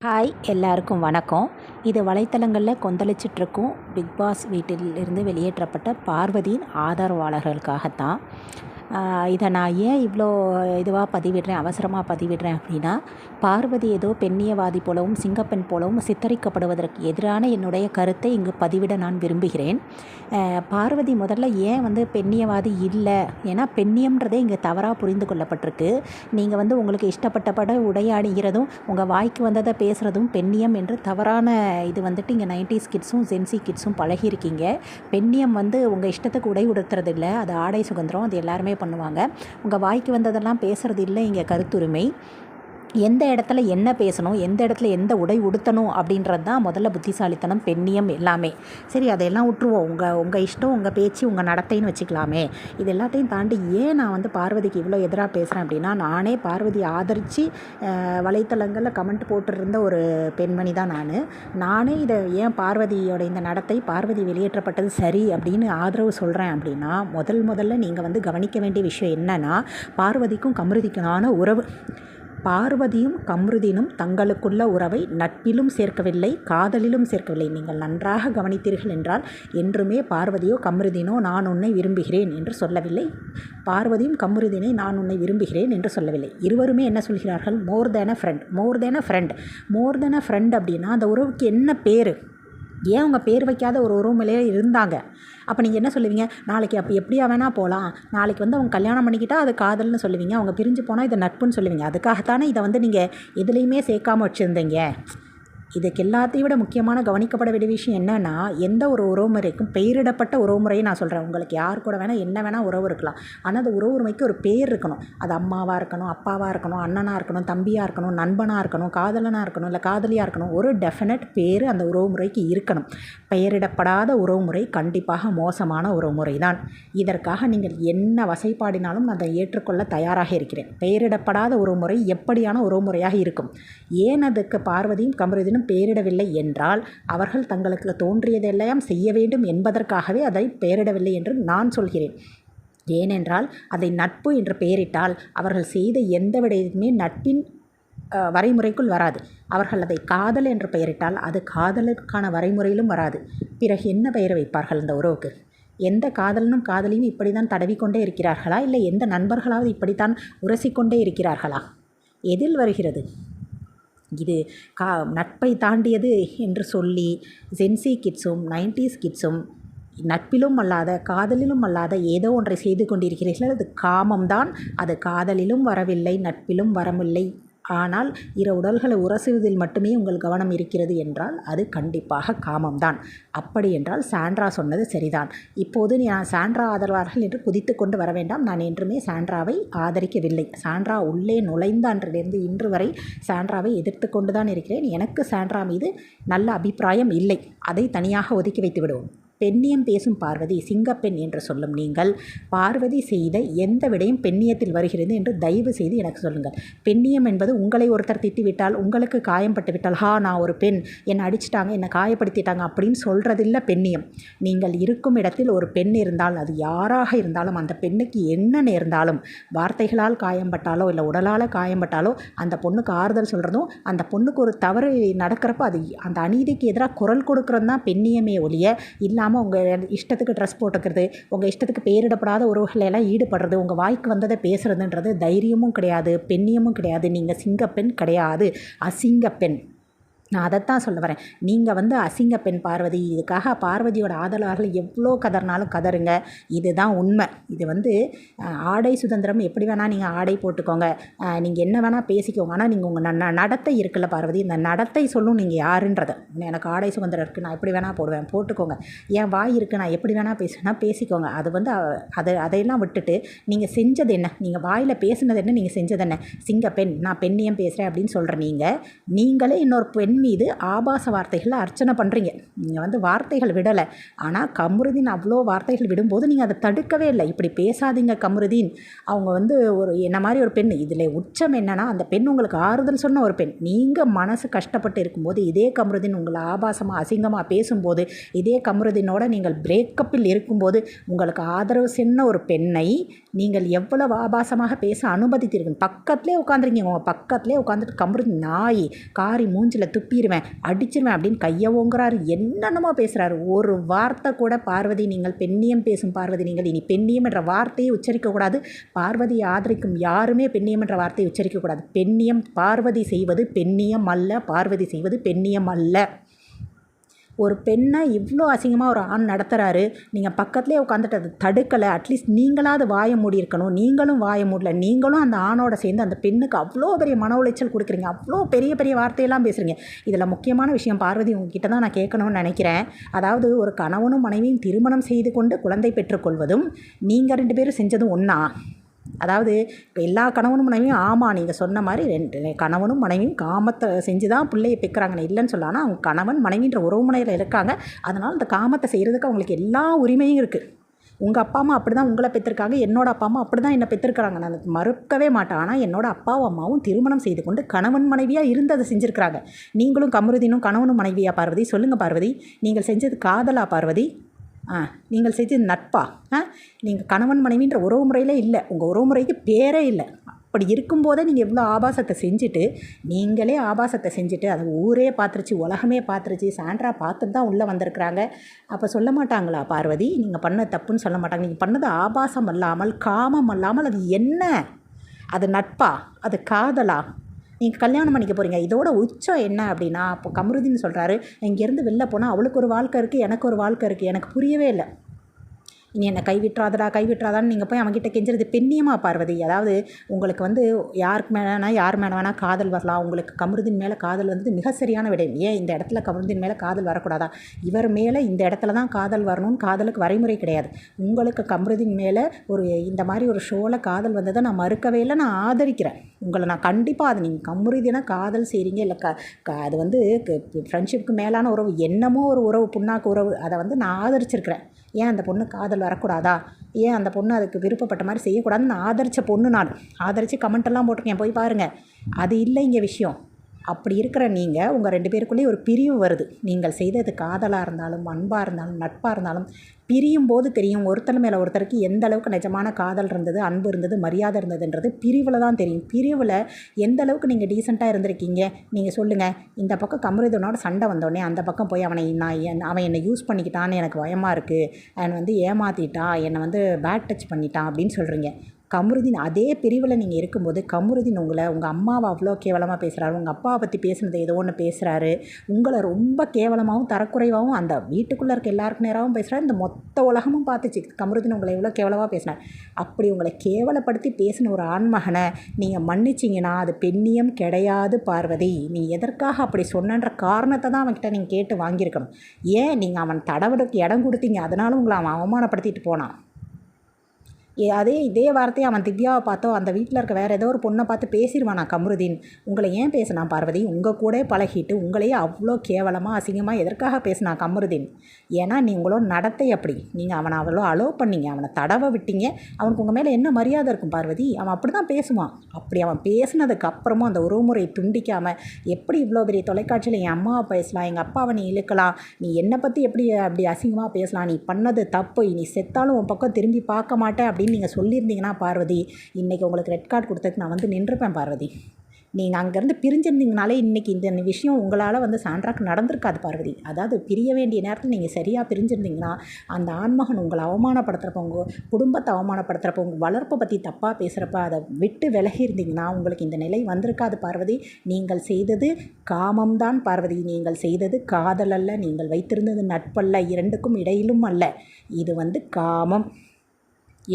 Hi, எல்லாருக்கும் வணக்கம். இது வலைத்தளங்களில் கொந்தளிச்சிட்ருக்கும் பிக் பாஸ் வீட்டில் இருந்து வெளியேற்றப்பட்ட பார்வதியின் ஆதரவாளர்களுக்காகத்தான். இதை நான் ஏன் இவ்வளோ இதுவாக பதிவிடுறேன், அவசரமாக பதிவிடுறேன் அப்படின்னா, பார்வதி ஏதோ பெண்ணியவாதி போலவும் சிங்கப்பெண் போலவும் சித்தரிக்கப்படுவதற்கு எதிரான என்னுடைய கருத்தை இங்கு பதிவிட நான் விரும்புகிறேன். பார்வதி முதல்ல ஏன் பெண்ணியவாதி இல்லை, ஏன்னா பெண்ணியம்ன்றதே இங்கே தவறாக புரிந்து கொள்ளப்பட்டிருக்கு. நீங்கள் உங்களுக்கு இஷ்டப்பட்டபட உடை அணிகிறதும் உங்கள் வாய்க்கு வந்ததை பேசுகிறதும் பெண்ணியம் என்று தவறான இது இங்கே 90s கிட்ஸும் ஜென்சி கிட்ஸும் பழகியிருக்கீங்க. பெண்ணியம் உங்கள் இஷ்டத்துக்கு உடை உடுத்துறது இல்லை, அது ஆடை சுதந்திரம், அது எல்லாருமே பண்ணுவாங்க. உங்கள் வாய்க்கு வந்ததெல்லாம் பேசுகிறது இல்லை இங்கே கருத்துரிமை. எந்த இடத்துல என்ன பேசணும், எந்த இடத்துல எந்த உடை உடுத்தணும் அப்படின்றது தான் முதல்ல புத்திசாலித்தனம், பெண்ணியம் எல்லாமே. சரி, அதையெல்லாம் விட்டுருவோம். உங்கள் இஷ்டம், உங்கள் பேச்சு, உங்கள் நடத்தைன்னு வச்சுக்கலாமே. இது எல்லாத்தையும் தாண்டி ஏன் நான் பார்வதிக்கு இவ்வளோ எதிராக பேசுகிறேன் அப்படின்னா, நானே பார்வதியை ஆதரித்து வலைத்தளங்களில் கமெண்ட் போட்டுருந்த ஒரு பெண்மணி தான் நானே இதை ஏன் பார்வதியோட இந்த நடத்தை, பார்வதி வெளியேற்றப்பட்டது சரி அப்படின்னு ஆதரவு சொல்கிறேன் அப்படின்னா, முதல்ல நீங்கள் கவனிக்க வேண்டிய விஷயம் என்னென்னா, பார்வதிக்கும் கமருதிக்குமான உறவு. பார்வதியும் கம்ருதீனும் தங்களுக்குள்ள உறவை நட்பிலும் சேர்க்கவில்லை, காதலிலும் சேர்க்கவில்லை. நீங்கள் நன்றாக கவனித்தீர்கள் என்றால், என்றுமே பார்வதியோ கம்ருதீனோ நான் உன்னை விரும்புகிறேன் என்று சொல்லவில்லை. பார்வதியும் கம்ருதீனை நான் உன்னை விரும்புகிறேன் என்று சொல்லவில்லை. இருவருமே என்ன சொல்கிறார்கள்? மோர் தேன் அ ஃப்ரெண்ட் அப்படின்னா அந்த உறவுக்கு என்ன பேர்? ஏன் உங்கள் பேர் வைக்காத ஒரு உறவுமையிலே இருந்தாங்க? அப்போ நீங்கள் என்ன சொல்லுவீங்க? நாளைக்கு அப்போ எப்படியா வேணால் போகலாம், நாளைக்கு அவங்க கல்யாணம் பண்ணிக்கிட்டால் அது காதல்னு சொல்லுவீங்க, அவங்க பிரிஞ்சு போனால் இதை நட்புன்னு சொல்லுவீங்க. அதுக்காகத்தானே இதை நீங்கள் எதுலேயுமே சேர்க்காமல் வச்சுருந்தீங்க. இதுக்கு எல்லாத்தையும் விட முக்கியமான கவனிக்கப்பட வேண்டிய விஷயம் என்னென்னா, எந்த ஒரு உறவுமுறைக்கும் பெயரிடப்பட்ட உறவுமுறையை நான் சொல்கிறேன். உங்களுக்கு யார் கூட வேணால் என்ன வேணால் உறவு இருக்கலாம், ஆனால் அந்த உறவுமுறைக்கு ஒரு பேர் இருக்கணும். அது அம்மாவாக இருக்கணும், அப்பாவாக இருக்கணும், அண்ணனாக இருக்கணும், தம்பியாக இருக்கணும், நண்பனாக இருக்கணும், காதலனாக இருக்கணும், இல்லை காதலியாக இருக்கணும். ஒரு டெஃபினட் பேர் அந்த உறவுமுறைக்கு இருக்கணும். பெயரிடப்படாத உறவுமுறை கண்டிப்பாக மோசமான உறவுமுறை தான். இதற்காக நீங்கள் என்ன வசைப்பாடினாலும் நான் அதை ஏற்றுக்கொள்ள தயாராக இருக்கிறேன். பெயரிடப்படாத உறவுமுறை எப்படியான உறவுமுறையாக இருக்கும்? ஏன் அதுக்கு பார்வதியும் கமருதீனும் பெயரிடவில்லை என்றால், அவர்கள் தங்களுக்கு தோன்றியதெல்லாம் செய்ய வேண்டும் என்பதற்காகவே அதை பெயரிடவில்லை என்று நான் சொல்கிறேன். ஏனென்றால் அதை நட்பு என்று பெயரிட்டால் அவர்கள் செய்த எந்த விடயமே நட்பின் வரைமுறைக்குள் வராது. அவர்கள் அதை காதல் என்று பெயரிட்டால் அது காதலுக்கான வரைமுறையிலும் வராது. பிறகு என்ன பெயர் வைப்பார்கள் அந்த உறவுக்கு? எந்த காதலனும் காதலியும் இப்படி தான் தடவிக்கொண்டே இருக்கிறார்களா, இல்லை எந்த நண்பர்களாவது இப்படித்தான் உரசிக்கொண்டே இருக்கிறார்களா? எதில் வருகிறது இது? நட்பை தாண்டியது என்று சொல்லி ஜென்சி கிட்ஸும் 90s கிட்ஸும் நட்பிலும் அல்லாத காதலிலும் அல்லாத ஏதோ ஒன்றை செய்து கொண்டிருக்கிறீர்கள். அது காமம்தான். அது காதலிலும் வரவில்லை, நட்பிலும் வரவில்லை. ஆனால் இரு உடல்களை உரசுவதில் மட்டுமே உங்கள் கவனம் இருக்கிறது என்றால் அது கண்டிப்பாக காமம்தான். அப்படி என்றால் சாண்ட்ரா சொன்னது சரிதான். இப்போது நான் சாண்ட்ரா ஆதரவாளர்கள் என்று குதித்து கொண்டு வர வேண்டாம். நான் என்றுமே சாண்ட்ராவை ஆதரிக்கவில்லை. சாண்ட்ரா உள்ளே நுழைந்த அன்றிலிருந்து இன்று வரை சாண்ட்ராவை எதிர்த்து கொண்டு தான் இருக்கிறேன். எனக்கு சாண்ட்ரா மீது நல்ல அபிப்பிராயம் இல்லை. அதை தனியாக ஒதுக்கி வைத்து விடுவோம். பெண்ணியம் பேசும் பார்வதி, சிங்கப்பெண் என்று சொல்லும் நீங்கள், பார்வதி செய்த எந்த விடையும் பெண்ணியத்தில் வருகிறது என்று தயவு செய்து எனக்கு சொல்லுங்கள். பெண்ணியம் என்பது உங்களை ஒருத்தர் திட்டிவிட்டால், உங்களுக்கு காயம்பட்டு விட்டால், நான் ஒரு பெண், என்னை அடிச்சிட்டாங்க, என்னை காயப்படுத்திட்டாங்க அப்படின்னு சொல்கிறதில்ல பெண்ணியம். நீங்கள் இருக்கும் இடத்தில் ஒரு பெண் இருந்தால், அது யாராக இருந்தாலும், அந்த பெண்ணுக்கு என்ன நேர்ந்தாலும், வார்த்தைகளால் காயம்பட்டாலோ இல்லை உடலால் காயம்பட்டாலோ அந்த பொண்ணுக்கு ஆறுதல் சொல்கிறதும், அந்த பொண்ணுக்கு ஒரு தவறு நடக்கிறப்போ அது அந்த அநீதிக்கு எதிராக குரல் கொடுக்குறது தான் பெண்ணியமே ஒழிய இல்லாமல் உங்கள் இஷ்டத்துக்கு ட்ரெஸ் போட்டுக்கிறது, உங்கள் இஷ்டத்துக்கு பேரிடப்படாத உறவுகளெல்லாம் ஈடுபடுறது, உங்கள் வாய்க்கு வந்ததை பேசுகிறதுன்றது தைரியமும் கிடையாது, பெண்ணியமும் கிடையாது. நீங்கள் சிங்கப்பெண் கிடையாது, அசிங்கப்பெண். நான் அதைத்தான் சொல்ல வரேன். நீங்கள் அசிங்க பெண் பார்வதி. இதுக்காக பார்வதியோட ஆதரவாளர்கள் எவ்வளோ கதறினாலும் கதறுங்க. இதுதான் உண்மை. இது ஆடை சுதந்திரம். எப்படி வேணால் நீங்கள் ஆடை போட்டுக்கோங்க, நீங்கள் என்ன வேணால் பேசிக்கோங்க. ஆனால் நீங்கள் உங்கள் நடத்தை இருக்குல்ல பார்வதி, இந்த நடத்தை சொல்லும் நீங்கள் யாருன்றதை. எனக்கு ஆடை சுதந்திரம் இருக்குது, நான் எப்படி வேணால் போடுவேன், போட்டுக்கோங்க. என் வாய் இருக்குது, நான் எப்படி வேணால் பேசுவேன்னா பேசிக்கோங்க. அது அதையெல்லாம் விட்டுட்டு நீங்கள் செஞ்சது என்ன? நீங்கள் வாயில் பேசுனது என்ன? நீங்கள் செஞ்சது என்ன? சிங்கப்பெண், நான் பெண்ணியம் பேசுகிறேன் அப்படின்னு சொல்கிறேன். நீங்களே இன்னொரு பெண் மீது ஆபாச வார்த்தைகளை அர்ச்சனை பண்ணுறீங்க. நீங்கள் வந்து வார்த்தைகள் விடலை, ஆனால் கமருதீன் அவ்வளோ வார்த்தைகள் விடும்போது நீங்கள் அதை தடுக்கவே இல்லை. இப்படி பேசாதீங்க கமருதீன், அவங்க வந்து ஒரு என்ன மாதிரி ஒரு பெண். இதில் உச்சம் என்னென்னா, அந்த பெண் உங்களுக்கு ஆறுதல் சொன்ன ஒரு பெண். நீங்கள் மனசு கஷ்டப்பட்டு இருக்கும்போது இதே கமருதீன் உங்களை ஆபாசமாக அசிங்கமாக பேசும்போது, இதே கமருதீனோட நீங்கள் பிரேக்கப்பில் இருக்கும்போது உங்களுக்கு ஆதரவு சொன்ன ஒரு பெண்ணை நீங்கள் எவ்வளவு ஆபாசமாக பேச அனுமதித்தீர்கள். பக்கத்துலேயே உட்காந்துருக்கீங்க, உங்கள் பக்கத்துலேயே உட்காந்துட்டு கமருதீன் நாய் காரி மூஞ்சில் துப்பிடுவேன் அடிச்சிருவேன் அப்படின்னு கையை ஓங்குறாரு, என்னென்னமோ பேசுகிறாரு. ஒரு வார்த்தை கூட பார்வதி, நீங்கள் பெண்ணியம் பேசும் பார்வதி, நீங்கள் இனி பெண்ணியம் என்ற வார்த்தையை உச்சரிக்கக்கூடாது. பார்வதியை ஆதரிக்கும் யாருமே பெண்ணியம் என்ற வார்த்தையை உச்சரிக்கக்கூடாது. பெண்ணியம் பார்வதி செய்வது பெண்ணியம் அல்ல, பார்வதி செய்வது பெண்ணியம் அல்ல. ஒரு பெண்ணை இவ்வளோ அசிங்கமாக ஒரு ஆண் நடத்துகிறாரு, நீங்கள் பக்கத்துலேயே உட்காந்துட்டு அதை தடுக்கலை. அட்லீஸ்ட் நீங்களாவது வாய மூடி இருக்கணும். நீங்களும் வாய மூடல. நீங்களும் அந்த ஆணோட சேர்ந்து அந்த பெண்ணுக்கு அவ்வளோ பெரிய மன உளைச்சல் கொடுக்குறீங்க, அவ்வளோ பெரிய பெரிய வார்த்தையெல்லாம் பேசுகிறீங்க. இதில் முக்கியமான விஷயம் பார்வதி, உங்ககிட்ட தான் நான் கேட்கணும்னு நினைக்கிறேன். அதாவது ஒரு கணவனும் மனைவியும் திருமணம் செய்து கொண்டு குழந்தை பெற்றுக்கொள்வதும் நீங்கள் 2 பேரும் செஞ்சதும் ஒன்றா? அதாவது எல்லா கணவனும் மனைவியும், ஆமாம் நீங்கள் சொன்ன மாதிரி 2 கணவனும் மனைவியும் காமத்தை செஞ்சு தான் பிள்ளையை பெற்கிறாங்கன்னு இல்லைன்னு சொல்லலாம். அவங்க கணவன் மனைவின்ற உறவு முறையில் இருக்காங்க. அதனால் இந்த காமத்தை செய்கிறதுக்கு அவங்களுக்கு எல்லா உரிமையும் இருக்குது. உங்கள் அப்பா அம்மா அப்படி தான் உங்களை பெற்றிருக்காங்க, என்னோடய அப்பா அம்மா அப்படி தான் என்னை பெற்றிருக்கிறாங்க, நான் மறுக்கவே மாட்டேன். ஆனால் என்னோடய அப்பாவும் அம்மாவும் திருமணம் செய்து கொண்டு கணவன் மனைவியாக இருந்து அதை செஞ்சுருக்கிறாங்க. நீங்களும் கமருதீனும் கணவனும் மனைவியா பார்வதி? சொல்லுங்கள் பார்வதி, நீங்கள் செஞ்சது காதலா பார்வதி? நீங்கள் செஞ்சது நட்பா? நீங்கள் கணவன் மனைவின்ற உறவு முறையிலே இல்லை, உங்கள் உறவு முறைக்கு பேரே இல்லை. அப்படி இருக்கும்போதே நீங்கள் எவ்வளோ ஆபாசத்தை செஞ்சுட்டு, நீங்களே ஆபாசத்தை செஞ்சுட்டு அதை ஊரே பார்த்துருச்சு, உலகமே பார்த்துருச்சு, சாண்ட்ரா பார்த்துட்டு தான் உள்ளே வந்திருக்கிறாங்க. அப்போ சொல்ல மாட்டாங்களா பார்வதி, நீங்கள் பண்ண தப்புன்னு சொல்ல மாட்டாங்க? நீங்கள் பண்ணது ஆபாசம் அல்லாமல், காமம் அல்லாமல் அது என்ன? அது நட்பா? அது காதலா? நீங்கள் கல்யாணம் பண்ணிக்க போகிறீங்க. இதோட உச்சம் என்ன அப்படின்னா, அப்போ கமருதீன் சொல்கிறாரு, இங்கேருந்து வெளில போனால் அவளுக்கு ஒரு வாழ்க்கை இருக்குது, எனக்கு ஒரு வாழ்க்கை இருக்குது. எனக்கு புரியவே இல்லை. இனி என்னை கைவிட்றாதான்னு நீங்கள் போய் அவங்ககிட்ட கெஞ்சுறது பெண்ணியமா பார்வதி? அதாவது உங்களுக்கு வந்து யாருக்கு மேலே யார் மேலே வேணால் காதல் வரலாம். உங்களுக்கு கமருதீன் மேலே காதல் வந்து மிக சரியான விடயம். ஏன் இந்த இடத்துல கமருதீன் மேலே காதல் வரக்கூடாதா? இவர் மேலே இந்த இடத்துல தான் காதல் வரணும்னு காதலுக்கு வரைமுறை கிடையாது. உங்களுக்கு கமருதீன் மேலே ஒரு இந்த மாதிரி ஒரு ஷோவில் காதல் வந்ததை நான் மறுக்கவே இல்லை, நான் ஆதரிக்கிறேன். உங்களை நான் கண்டிப்பாக அது நீங்கள் கமருதீனை காதல் செய்கிறீங்க இல்லை, அது வந்து ஃப்ரெண்ட்ஷிப்புக்கு மேலான உறவு, என்னமோ ஒரு உறவு, புண்ணாக்கு உறவு, அதை வந்து நான் ஆதரிச்சிருக்கிறேன். ஏன் அந்த பொண்ணு காதல் வரக்கூடாதா? ஏன் அந்த பொண்ணு அதுக்கு விருப்பப்பட்ட மாதிரி செய்யக்கூடாதுன்னு நான் ஆதரித்த பொண்ணு. நான் ஆதரித்து கமெண்ட்டெல்லாம் போட்டிருக்கேன், போய் பாருங்கள். அது இல்லை இங்கே விஷயம். அப்படி இருக்கிற நீங்கள், உங்கள் 2 பேருக்குள்ளேயே ஒரு பிரிவு வருது. நீங்கள் செய்தது காதலாக இருந்தாலும், அன்பாக இருந்தாலும், நட்பாக இருந்தாலும், பிரியும் போது தெரியும் ஒருத்தர் மேலே ஒருத்தருக்கு எந்த அளவுக்கு நிஜமான காதல் இருந்தது, அன்பு இருந்தது, மரியாதை இருந்ததுன்றது பிரிவில் தான் தெரியும். பிரிவில் எந்த அளவுக்கு நீங்கள் டீசெண்டாக இருந்திருக்கீங்க நீங்கள் சொல்லுங்கள். இந்த பக்கம் கமருதீனோட சண்டை வந்தோடனே அந்த பக்கம் போய் அவன் என்னை யூஸ் பண்ணிக்கிட்டான்னு எனக்கு பயமாக இருக்குது, அவன் வந்து ஏமாற்றிட்டான், என்னை வந்து பேட் டச் பண்ணிட்டான் அப்படின்னு சொல்கிறீங்க. கமருதீன் அதே பிரிவில் நீங்கள் இருக்கும்போது கமருதீன் உங்கள் அம்மாவை அவ்வளோ கேவலமாக பேசுகிறாரு, உங்கள் அப்பாவை பற்றி பேசுனது ஏதோ ஒன்று பேசுகிறாரு, உங்களை ரொம்ப கேவலமாகவும் தரக்குறைவாகவும் அந்த வீட்டுக்குள்ளே இருக்க எல்லாருக்கும் நேராகவும் பேசுகிறாரு. இந்த மொத்த உலகமும் பார்த்துச்சு கமருதீன் உங்களை எவ்வளோ கேவலமாக பேசினார். அப்படி உங்களை கேவலப்படுத்தி பேசின ஒரு ஆண்மகனை நீங்கள் மன்னிச்சிங்கன்னா அது பெண்ணியம் கிடையாது பார்வதி. நீ எதற்காக அப்படி சொன்னன்ற காரணத்தை தான் அவன்கிட்ட நீங்கள் கேட்டு வாங்கியிருக்கணும். ஏன் நீங்கள் அவன் தடவடுக்கு இடம் கொடுத்தீங்க, அதனால உங்களை அவன் அவமானப்படுத்திட்டு போனான். இதே வார்த்தையை அவன் திவ்யாவை பார்த்தோ, அந்த வீட்டில் இருக்க வேறு ஏதோ ஒரு பொண்ணை பார்த்து பேசிடுவானா கமருதீன்? உங்களை ஏன் பேசினான் பார்வதி? உங்கள் கூட பழகிட்டு உங்களையே அவ்வளோ கேவலமாக அசிங்கமாக எதற்காக பேசினான் கமருதீன்? ஏன்னா உங்களோட நடத்தை அப்படி. நீங்கள் அவனை அவ்வளோ அலோவ் பண்ணீங்க, அவனை தடவை விட்டீங்க. அவனுக்கு உங்கள் மேலே என்ன மரியாதை இருக்கும் பார்வதி? அவன் அப்படி தான் பேசுவான். அப்படி அவன் பேசினதுக்கு அப்புறமும் அந்த உறவுமுறை துண்டிக்காமல் எப்படி இவ்வளோ பெரிய தொலைக்காட்சியில் என் அம்மாவை பேசலாம், எங்கள் அப்பாவை நீ இழுக்கலாம், நீ என்னை பற்றி எப்படி அப்படி அசிங்கமாக பேசலாம், நீ பண்ணது தப்பு, நீ செத்தாலும் உன் பக்கம் திரும்பி பார்க்க மாட்டேன் அப்படின்னு நீங்கள் சொல்லியிருந்தீங்கன்னா பார்வதி, இன்றைக்கி உங்களுக்கு ரெட் கார்டு கொடுத்ததுக்கு நான் வந்து நின்றுப்பேன் பார்வதி. நீங்கள் அங்கேருந்து பிரிஞ்சிருந்தீங்கனாலே இன்றைக்கி இந்த விஷயம் உங்களால் வந்து சாண்ட்ராக்கு நடந்திருக்காது பார்வதி. அதாவது பிரிய வேண்டிய நேரத்தில் நீங்கள் சரியாக பிரிஞ்சிருந்தீங்கன்னா அந்த ஆண்மகன் உங்களை அவமானப்படுத்துகிறப்ப, உங்கள் குடும்பத்தை அவமானப்படுத்துகிறப்ப, உங்கள் வளர்ப்பை பற்றி தப்பாக பேசுகிறப்ப அதை விட்டு விலகி இருந்தீங்கன்னா உங்களுக்கு இந்த நிலை வந்திருக்காது பார்வதி. நீங்கள் செய்தது காமம்தான் பார்வதி, நீங்கள் செய்தது காதல் அல்ல, நீங்கள் வைத்திருந்தது நட்பல்ல, இரண்டுக்கும் இடையிலும் அல்ல. இது வந்து காமம்.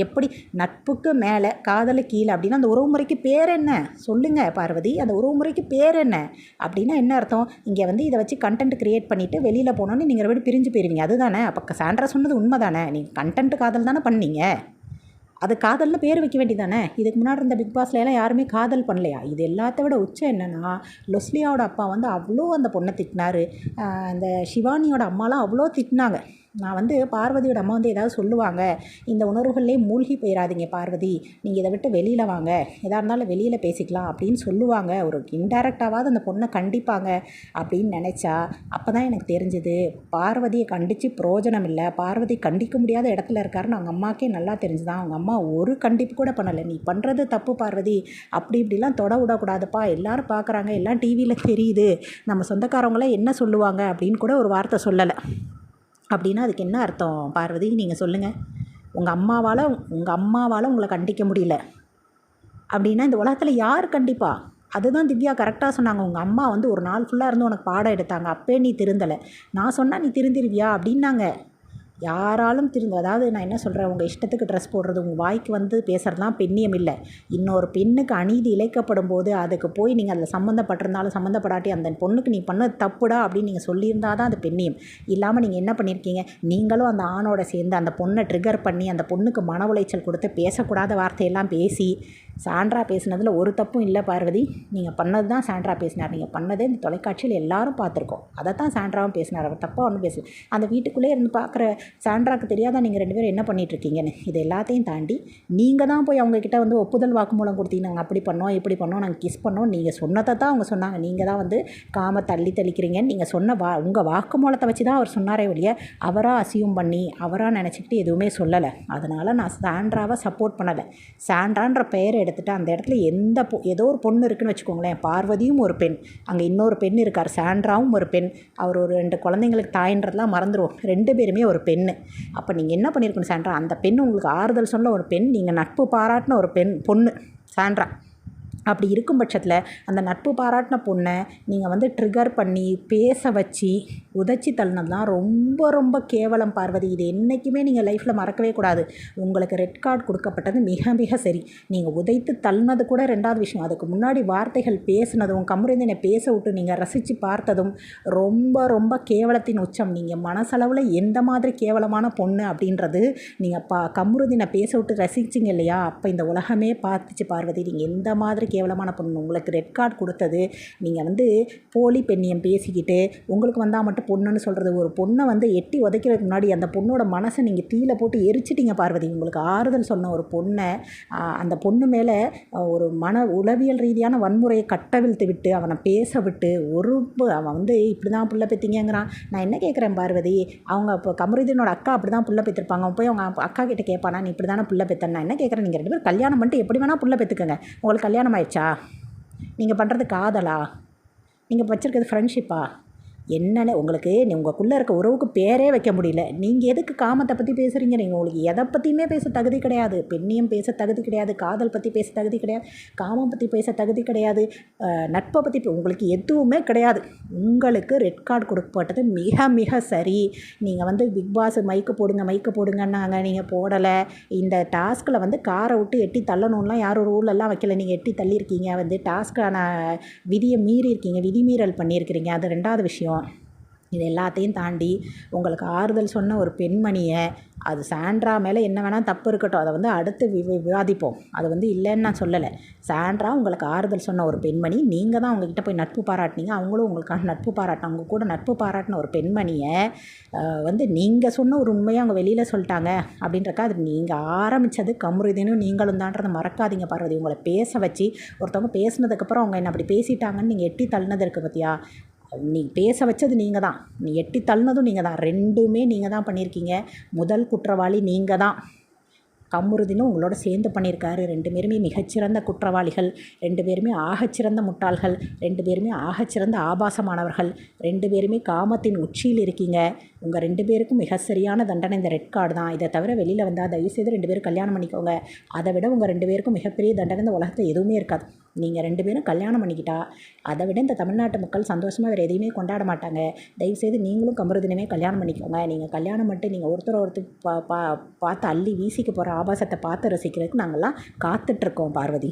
எப்படி நட்புக்கு மேலே காதலு கீழே அப்படின்னா அந்த உறவுமுறைக்கு பேர் என்ன சொல்லுங்கள் பார்வதி? அந்த உறவுமுறைக்கு பேர் என்ன அப்படின்னா என்ன அர்த்தம்? இங்கே வந்து இதை வச்சு கண்டென்ட் க்ரியேட் பண்ணிவிட்டு வெளியில் போனோன்னு நீங்கள் விட பிரிஞ்சு போயிருவீங்க, அதுதானே? அப்போ சாண்ட்ரா சொன்னது உண்மை தானே? நீங்கள் கண்டென்ட் காதல் தானே பண்ணீங்க, அது காதல்னு பேர் வைக்க வேண்டியதானே. இதுக்கு முன்னாடி இருந்த பிக் பாஸ்ல எல்லாம் யாருமே காதல் பண்ணலையா? இது எல்லாத்த விட உச்சம் என்னென்னா, லொஸ்லியாவோட அப்பா வந்து அவ்வளோ அந்த பொண்ணை திட்டினாரு. இந்த ஷிவானியோட அம்மாலாம் அவ்வளோ திட்டினாங்க. நான் வந்து பார்வதியோட அம்மா வந்து ஏதாவது சொல்லுவாங்க, இந்த உணர்வுகள்லேயே மூழ்கி போயிடாதீங்க பார்வதி, நீங்கள் இதை விட்டு வெளியில் வாங்க, எதாக இருந்தாலும் வெளியில் பேசிக்கலாம் அப்படின்னு சொல்லுவாங்க. ஒரு இன்டைரக்டாவது அந்த பொண்ணை கண்டிப்பாங்க அப்படின்னு நினச்சா, அப்போ தான் எனக்கு தெரிஞ்சுது பார்வதியை கண்டித்து பிரயோஜனம் இல்லை, பார்வதி கண்டிக்க முடியாத இடத்துல இருக்காருன்னு அவங்க அம்மாக்கே நல்லா தெரிஞ்சுதான். அவங்க அம்மா ஒரு கண்டிப்பு கூட பண்ணலை. நீ பண்ணுறது தப்பு பார்வதி, அப்படி இப்படிலாம் தொட விடக்கூடாதுப்பா, எல்லோரும் பார்க்குறாங்க, எல்லாம் டிவியில் தெரியுது, நம்ம சொந்தக்காரவங்களாம் என்ன சொல்லுவாங்க அப்படின்னு கூட ஒரு வார்த்தை சொல்லலை. அப்படின்னா அதுக்கு என்ன அர்த்தம் பார்வதி, நீங்கள் சொல்லுங்கள். உங்கள் அம்மாவால் உங்களை கண்டிக்க முடியல அப்படின்னா இந்த உலகத்தில் யார் கண்டிப்பா? அதுதான் திவ்யா கரெக்டாக சொன்னாங்க. உங்கள் அம்மா வந்து ஒரு நாள் ஃபுல்லாக இருந்து உனக்கு பாடம் எடுத்தாங்க, அப்போ நீ திருந்தலை, நான் சொன்னால் நீ திருந்திருவியா அப்படின்னாங்க. யாராலும் அதாவது நான் என்ன சொல்கிறேன், உங்கள் இஷ்டத்துக்கு ட்ரெஸ் போடுறது, உங்கள் வாய்க்கு வந்து பேசுகிறதுலாம் பெண்ணியம் இல்லை. இன்னொரு பெண்ணுக்கு அநீதி இழைக்கப்படும் போது அதுக்கு போய் நீங்கள் அதில் சம்மந்தப்பட்டிருந்தாலும் சம்மந்தப்படாட்டி அந்த பொண்ணுக்கு நீ பண்ணது தப்புடா அப்படின்னு நீங்கள் சொல்லியிருந்தால் தான் அது பெண்ணியம். இல்லாமல் நீங்கள் என்ன பண்ணியிருக்கீங்க, நீங்களும் அந்த ஆணோட சேர்ந்து அந்த பொண்ணை ட்ரிகர் பண்ணி அந்த பொண்ணுக்கு மன உளைச்சல் கொடுத்து பேசக்கூடாத வார்த்தையெல்லாம் பேசி. சாண்ட்ரா பேசுனதில் ஒரு தப்பும் இல்லை பார்வதி, நீங்கள் பண்ணது தான் சாண்ட்ரா பேசினார். நீங்கள் பண்ணதே இந்த தொலைக்காட்சியில் எல்லாரும் பார்த்துருக்கோம், அதை தான் சாண்ட்ராவும் பேசினார். அவர் தப்பாக ஒன்றும் பேசல. அந்த வீட்டுக்குள்ளே இருந்து பார்க்குற சாண்ட்ராக்கு தெரியாதா நீங்கள் 2 பேரும் என்ன பண்ணிகிட்ருக்கீங்கன்னு? இது எல்லாத்தையும் தாண்டி நீங்கள் தான் போய் அவங்கக்கிட்ட வந்து ஒப்புதல் வாக்குமூலம் கொடுத்தீங்க. நாங்கள் அப்படி பண்ணோம், இப்படி பண்ணோம், நாங்கள் கிஸ் பண்ணோம், நீங்கள் சொன்னதை தான் அவங்க சொன்னாங்க. நீங்கள் தான் வந்து காம தெளிக்கிறீங்கன்னு நீங்கள் சொன்ன உங்கள் வாக்குமூலத்தை வச்சு தான் அவர் சொன்னாரே ஒழிய அவராக அசியூம் பண்ணி அவராக நினச்சிக்கிட்டு எதுவுமே சொல்லலை. அதனால் நான் சாண்ட்ராவை சப்போர்ட் பண்ணலை. சாண்ட்ரான்ற பெயரை எடுத்துகிட்டு அந்த இடத்துல ஏதோ ஒரு பொண்ணு இருக்குன்னு வச்சுக்கோங்களேன். பார்வதியும் ஒரு பெண், அங்கே இன்னொரு பெண் இருக்கார், சாண்ட்ராவும் ஒரு பெண், அவர் ஒரு 2 குழந்தைங்களுக்கு தாயின்றதுலாம் மறந்துடுவோம், 2 பேருமே ஒரு பெண். அப்போ நீங்கள் என்ன பண்ணியிருக்கணும் சாண்ட்ரா, அந்த பெண் உங்களுக்கு ஆறுதல் சொன்ன ஒரு பெண், நீங்கள் நட்பு பாராட்டின ஒரு பொண்ணு சாண்ட்ரா. அப்படி இருக்கும் பட்சத்தில் அந்த நட்பு பாராட்டின பொண்ணை நீங்கள் வந்து ட்ரிகர் பண்ணி பேச வச்சு உதச்சி தள்ளினதுலாம் ரொம்ப ரொம்ப கேவலம் பார்வதி. இது என்றைக்குமே நீங்கள் லைஃப்பில் மறக்கவே கூடாது. உங்களுக்கு ரெட் கார்டு கொடுக்கப்பட்டது மிக மிக சரி. நீங்கள் உதைத்து தள்ளினது கூட 2வது விஷயம். அதுக்கு முன்னாடி வார்த்தைகள் பேசினதும் கமருதீனை பேச விட்டு நீங்கள் ரசித்து பார்த்ததும் ரொம்ப ரொம்ப கேவலத்தின் உச்சம். நீங்கள் மனசளவில் எந்த மாதிரி கேவலமான பொண்ணு அப்படின்றது நீங்கள் கமருதீனை பேச விட்டு ரசிச்சிங்க இல்லையா, அப்போ இந்த உலகமே பார்த்துச்சு பார்வதி, நீங்கள் எந்த மாதிரி கேவலமான பொண்ணு. உங்களுக்கு ரெட் கார்டு கொடுத்தது நீங்கள் வந்து போலி பெண்ணியம் பேசிக்கிட்டு உங்களுக்கு வந்தால் மட்டும் பொண்ணுன்னு சொல்கிறது. ஒரு பொண்ணை வந்து எட்டி உதைக்கிறதுக்கு முன்னாடி அந்த பொண்ணோட மனசை நீங்கள் தீயில போட்டு எரிச்சிட்டிங்க பார்வதி. உங்களுக்கு ஆறுதல் சொன்ன ஒரு பொண்ணை அந்த பொண்ணு மேலே ஒரு உளவியல் ரீதியான வன்முறையை கட்டவிழ்த்து விட்டு அவனை பேச விட்டு அவன் வந்து இப்படி தான் புள்ள பெற்றிங்கிறான். நான் என்ன கேட்குறேன் பார்வதி, அவங்க இப்போ கமருதீனோட அக்கா அப்படி தான் புள்ள பெற்றிருப்பாங்க, போய் அவங்க அக்கா கிட்ட கேட்பானா நீ இப்படி தானே புள்ள பெற்றேன். நான் என்ன கேட்குறேன், நீங்கள் 2 பேரும் கல்யாணம் பண்ணிட்டு எப்படி வேணால் புள்ள பெற்றுக்கங்க. உங்களுக்கு கல்யாணம் ஆயிடுச்சா? நீங்கள் பண்ணுறது காதலா? நீங்கள் வச்சுருக்கிறது ஃப்ரெண்ட்ஷிப்பா? என்னென்ன உங்களுக்கு உங்களுக்குள்ளே இருக்க உறவுக்கு பேரே வைக்க முடியல. நீங்கள் எதுக்கு காமத்தை பற்றி பேசுகிறீங்க? நீங்கள் உங்களுக்கு எதை பற்றியுமே பேச தகுதி கிடையாது. பெண்ணியம் பேச தகுதி கிடையாது, காதல் பற்றி பேச தகுதி கிடையாது, காமம் பற்றி பேச தகுதி கிடையாது, நட்பை பற்றி உங்களுக்கு எதுவுமே கிடையாது. உங்களுக்கு ரெட் கார்டு கொடுக்கப்பட்டது மிக மிக சரி. நீங்கள் வந்து பிக் பாஸ் மைக்கு போடுங்கன்னாங்க, நீங்கள் போடலை. இந்த டாஸ்கில் வந்து காரை விட்டு எட்டி தள்ளணும்லாம் யாரும் ரூலெல்லாம் வைக்கல. நீங்கள் எட்டி தள்ளியிருக்கீங்க, வந்து டாஸ்க்கான விதியை மீறி இருக்கீங்க, விதிமீறல் பண்ணியிருக்கிறீங்க. அது 2வது விஷயம். இது எல்லாத்தையும் தாண்டி உங்களுக்கு ஆறுதல் சொன்ன ஒரு பெண்மணியை, அது சாண்ட்ரா மேலே என்ன வேணால் தப்பு இருக்கட்டும், அதை வந்து அடுத்து விவாதிப்போம், அது வந்து இல்லைன்னு நான் சொல்லலை. சாண்ட்ரா உங்களுக்கு ஆறுதல் சொன்ன ஒரு பெண்மணி, நீங்கள் தான் அவங்கக்கிட்ட போய் நட்பு பாராட்டினீங்க, அவங்களும் உங்களுக்காக நட்பு பாராட்டினாங்க. அவங்க கூட நட்பு பாராட்டின ஒரு பெண்மணியை வந்து நீங்கள் சொன்ன ஒரு உண்மையை அவங்க வெளியில் சொல்லிட்டாங்க அப்படின்றக்கா, அது நீங்கள் ஆரம்பித்தது கமருதீனும் நீங்களும் தான்றதை மறக்காதீங்க பார்வதி. உங்களை பேச வச்சு ஒருத்தவங்க பேசினதுக்கப்புறம் அவங்க என்ன அப்படி பேசிட்டாங்கன்னு நீங்கள் எட்டி தள்ளினது இருக்குது பார்த்தியா, நீ பேச வச்சது நீங்கள் தான், நீ எட்டி தள்ளினதும் நீங்கள் தான், 2மே நீங்கள் தான் பண்ணியிருக்கீங்க. முதல் குற்றவாளி நீங்கள் தான். கமருதீனும் உங்களோட சேர்ந்து பண்ணியிருக்காரு. 2 பேருமே மிகச்சிறந்த குற்றவாளிகள், 2 பேருமே ஆகச்சிறந்த முட்டாள்கள், 2 பேருமே ஆகச்சிறந்த ஆபாசமானவர்கள், 2 பேருமே காமத்தின் உச்சியில் இருக்கீங்க. உங்கள் 2 பேருக்கும் மிக சரியான தண்டனை இந்த ரெட் கார்டு தான். இதை தவிர வெளியில் வந்தால் தயவுசெய்து 2 பேரும் கல்யாணம் பண்ணிக்கோங்க. அதை விட உங்கள் 2 பேருக்கும் மிகப்பெரிய தண்டனை இந்த உலகத்தில் எதுவுமே இருக்காது. நீங்கள் 2 பேரும் கல்யாணம் பண்ணிக்கிட்டா அதை விட இந்த தமிழ்நாட்டு மக்கள் சந்தோஷமாக வேறு எதையுமே கொண்டாட மாட்டாங்க. தயவுசெய்து நீங்களும் கமருதீனுமே கல்யாணம் பண்ணிக்கோங்க. நீங்கள் கல்யாணம் பண்ணிட்டு நீங்கள் ஒருத்தர் பார்த்து அள்ளி வீசிக்க போகிற ஆபாசத்தை பார்த்து ரசிக்கிறதுக்கு நாங்கள்லாம் காத்துட்ருக்கோம் பார்வதி.